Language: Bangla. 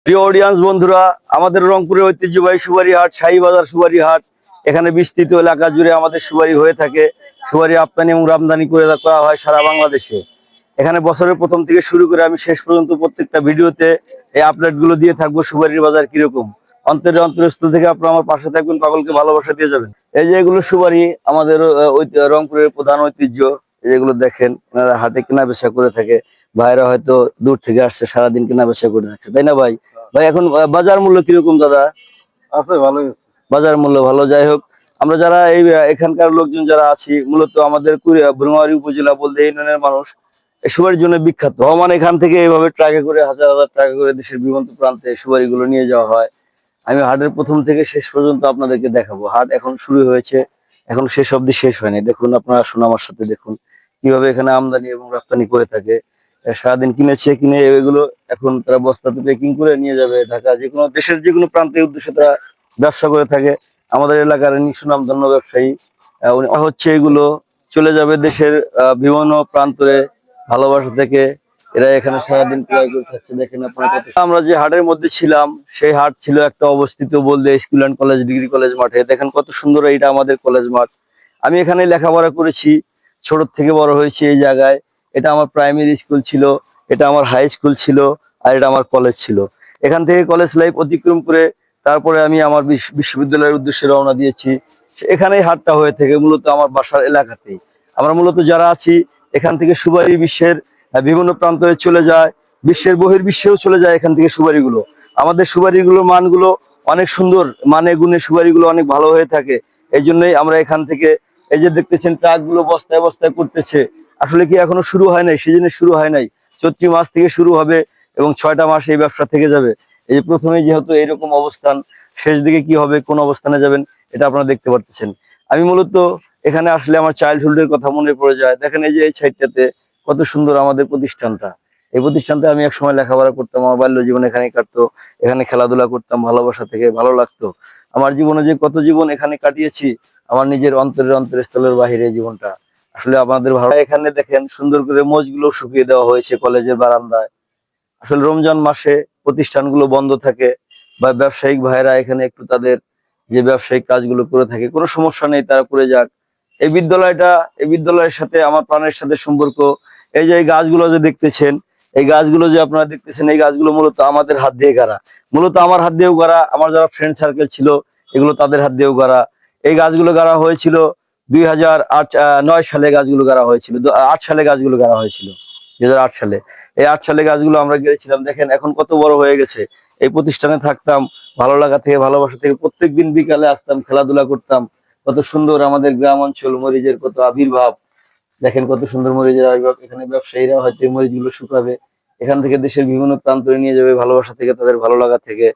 প্রিয় অডিয়েন্স বন্ধুরা, আমাদের রংপুরের ঐতিহ্যবাহী সুপারি হাট, শাহীবাজার সুপারি হাট, এখানে বিস্তৃত এলাকা জুড়ে আমাদের সুপারি হয়ে থাকে। সুপারি রপ্তানি এবং আমদানি করা হয় সারা বাংলাদেশে। এখানে বছরের প্রথম থেকে শুরু করে আমি শেষ পর্যন্ত প্রত্যেকটা ভিডিওতে এই আপডেট গুলো দিয়ে থাকবো। সুপারির বাজার কিরকম, অন্তরস্থল থেকে আপনারা আমার পাশে থাকবেন, পাগলকে ভালোবাসা দিয়ে যাবেন। এই যে এগুলো সুপারি আমাদের রংপুরের প্রধান ঐতিহ্য। যেগুলো দেখেন, এনারা হাটে কেনা বেচা করে থাকে। ভাইরা হয়তো দূর থেকে আসছে, সারাদিন কেনা বেচা করে থাকছে, তাই না ভাই? ভাই এখন বাজার মূল্য কিরকম দাদা? আছে ভালোই। বাজার মূল্য ভালো। যাই হোক, আমরা যারা এই এখানকার লোকজন যারা আছি, মূলত আমাদের ব্রহ্মাবাড়ি উপজেলা বলতে এই ইউনিয়নের মানুষ এই সুপারির জন্য বিখ্যাত। ভ্রমণ এখান থেকে এইভাবে ট্রাকে করে হাজার হাজার টাকা করে দেশের বিভিন্ন প্রান্তে সুপারি গুলো নিয়ে যাওয়া হয়। আমি হাটের প্রথম থেকে শেষ পর্যন্ত আপনাদেরকে দেখাবো। হাট এখন শুরু হয়েছে, এখন শেষ অবধি শেষ হয়নি। দেখুন, আপনারা আসুন আমার সাথে, দেখুন কিভাবে এখানে আমদানি এবং রপ্তানি করে থাকে। সারাদিন কিনে এগুলো এখন তারা বস্তাতে প্যাকিং করে নিয়ে যাবে ঢাকা, যে কোনো দেশের যে কোনো প্রান্তের উদ্দেশ্যে তারা ব্যবসা করে থাকে। আমাদের এলাকার সুনামধন্য ব্যবসায়ী হচ্ছে এগুলো চলে যাবে দেশের বিভিন্ন প্রান্তরে। ভালোবাসা থেকে এরা এখানে সারাদিন ক্রয় করে থাকছে। দেখেন আপনারা আমরা যে হাটের মধ্যে ছিলাম, সেই হাট ছিল একটা অবস্থিত বলতে school and college, degree college মাঠে। দেখেন কত সুন্দর, এটা আমাদের কলেজ মাঠ। আমি এখানে লেখাপড়া করেছি, ছোট থেকে বড় হয়েছি এই জায়গায়। এটা আমার প্রাইমারি স্কুল ছিল, এটা আমার হাই স্কুল ছিল, আর এটা আমার কলেজ ছিল। এখান থেকে কলেজ লাইফ অতিক্রম করে তারপরে আমি আমার বিশ্ববিদ্যালয়ের উদ্দেশ্যে রওনা দিয়েছি। এখানেই হাটটা হয়ে থাকে মূলত আমার বাসার এলাকাতেই। আমরা মূলত যারা আছি এখান থেকে সুপারি বিশ্বের বিভিন্ন প্রান্তরে চলে যায়, বিশ্বের বহির্বিশ্বেও চলে যায় এখান থেকে সুপারিগুলো। আমাদের সুপারিগুলোর মানগুলো অনেক সুন্দর, মানে গুণে সুপারিগুলো অনেক ভালো হয়ে থাকে। এই জন্যই আমরা এখান থেকে, এই যে দেখতেছেন ট্রাক গুলো বস্তায় বস্তায় করতেছে, আসলে কি এখনো শুরু হয় নাই, সিজনে শুরু হয় নাই। চৈত্র মাস থেকে শুরু হবে এবং 6টা মাস এই ব্যবসা থেকে যাবে। এই যে প্রথমে যেহেতু এইরকম অবস্থান, শেষ দিকে কি হবে, কোন অবস্থানে যাবেন, এটা আপনারা দেখতে পাচ্ছেন। আমি মূলত এখানে আসলে আমার চাইল্ডহুডের কথা মনে পড়ে যায়। দেখেন এই যে এই সাইডটাতে কত সুন্দর আমাদের প্রতিষ্ঠানটা। এই প্রতিষ্ঠানটা আমি এক সময় লেখাপড়া করতাম, আমার বাল্য জীবন এখানে কাটতো। এখানে খেলাধুলা করতাম, ভালোবাসা থেকে ভালো লাগতো। আমার জীবনে যে কত জীবন এখানে কাটিয়েছি, আমার নিজের অন্তরের স্থলের বাহিরে জীবনটা আসলে আমাদের ভালো। এখানে দেখেন সুন্দর করে মোজগুলো শুকিয়ে দেওয়া হয়েছে কলেজের বারান্দায়। আসলে রমজান মাসে প্রতিষ্ঠানগুলো বন্ধ থাকে, বা ব্যবসায়িক ভাইরা এখানে একটু তাদের যে ব্যবসায়িক কাজগুলো করে থাকে, কোনো সমস্যা নেই, তারা করে যাক। এই বিদ্যালয়টা, এই বিদ্যালয়ের সাথে আমার প্রাণের সাথে সম্পর্ক। এই যে এই গাছগুলো যে দেখতেছেন, এই গাছগুলো যে আপনারা দেখতেছেন, এই গাছগুলো মূলত আমাদের হাত দিয়ে গাড়া। মূলত আমার হাত দিয়েও গাড়া, আমার যারা ফ্রেন্ড সার্কেল ছিল এগুলো তাদের হাত দিয়েও গাড়া। এই গাছগুলো গাড়া হয়েছিল 2009 সালে। গাছগুলো গাড়া হয়েছিল 8 সালে, গাছগুলো গাড়া হয়েছিল 2008 সালে। এই 8 সালে গাছগুলো আমরা গিয়েছিলাম। দেখেন এখন কত বড় হয়ে গেছে। এই প্রতিষ্ঠানে থাকতাম, ভালো লাগা থেকে ভালোবাসা থেকে প্রত্যেকদিন বিকালে আসতাম, খেলাধুলা করতাম। কত সুন্দর আমাদের গ্রাম অঞ্চল, মরিচের কত আবির্ভাব। দেখেন কত সুন্দর মরিচের আবির্ভাব। এখানে ব্যবসায়ীরা হয়তো এই মরিচগুলো শুকাবে, এখান থেকে দেশের বিভিন্ন প্রান্তরে নিয়ে যাবে, ভালোবাসা থেকে, তাদের ভালো লাগা থেকে।